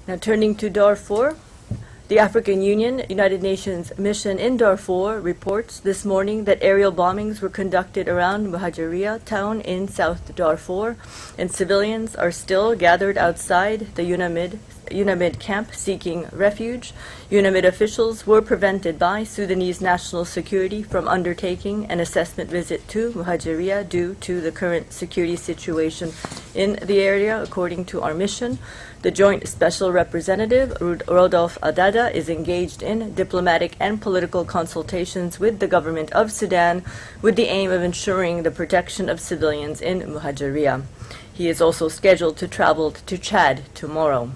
Now turning to Darfur, the African Union, United Nations mission in Darfur reports this morning that aerial bombings were conducted around Muhajeria town in South Darfur, and civilians are still gathered outside the UNAMID camp seeking refuge. UNAMID officials were prevented by Sudanese National Security from undertaking an assessment visit to Muhajeria due to the current security situation in the area, according to our mission. The Joint Special Representative, Rodolphe Adada, is engaged in diplomatic and political consultations with the government of Sudan with the aim of ensuring the protection of civilians in Muhajeria. He is also scheduled to travel to Chad tomorrow.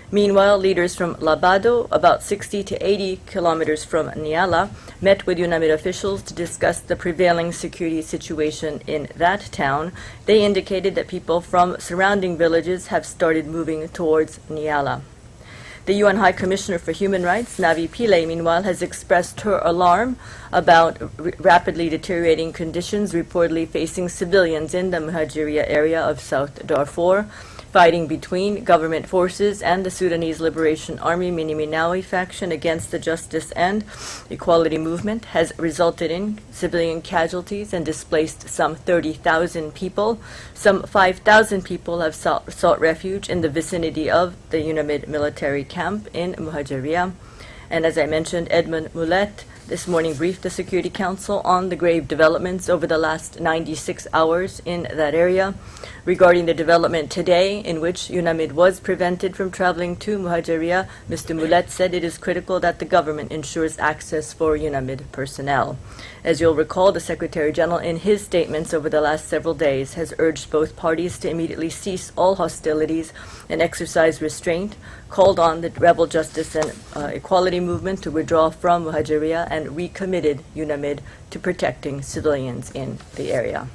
Meanwhile, leaders from Labado, about 60 to 80 kilometers from Niala, met with UNAMID officials to discuss the prevailing security situation in that town. They indicated that people from surrounding villages have started moving towards Niala. The UN High Commissioner for Human Rights, Navi Pillay, meanwhile, has expressed her alarm about rapidly deteriorating conditions reportedly facing civilians in the Muhajeria area of South Darfur. Fighting between government forces and the Sudanese Liberation Army Minimi faction against the Justice and Equality Movement has resulted in civilian casualties and displaced some 30,000 people. Some 5,000 people have sought refuge in the vicinity of the UNAMID military camp in Muhajeria. And as I mentioned, Edmund Mulet this morning briefed the Security Council on the grave developments over the last 96 hours in that area. Regarding the development today, in which UNAMID was prevented from traveling to Muhajeria, Mr. Mulet said it is critical that the government ensures access for UNAMID personnel. As you'll recall, the Secretary General, in his statements over the last several days, has urged both parties to immediately cease all hostilities and exercise restraint, called on the rebel Justice and Equality Movement to withdraw from Muhajeria, and recommitted UNAMID to protecting civilians in the area.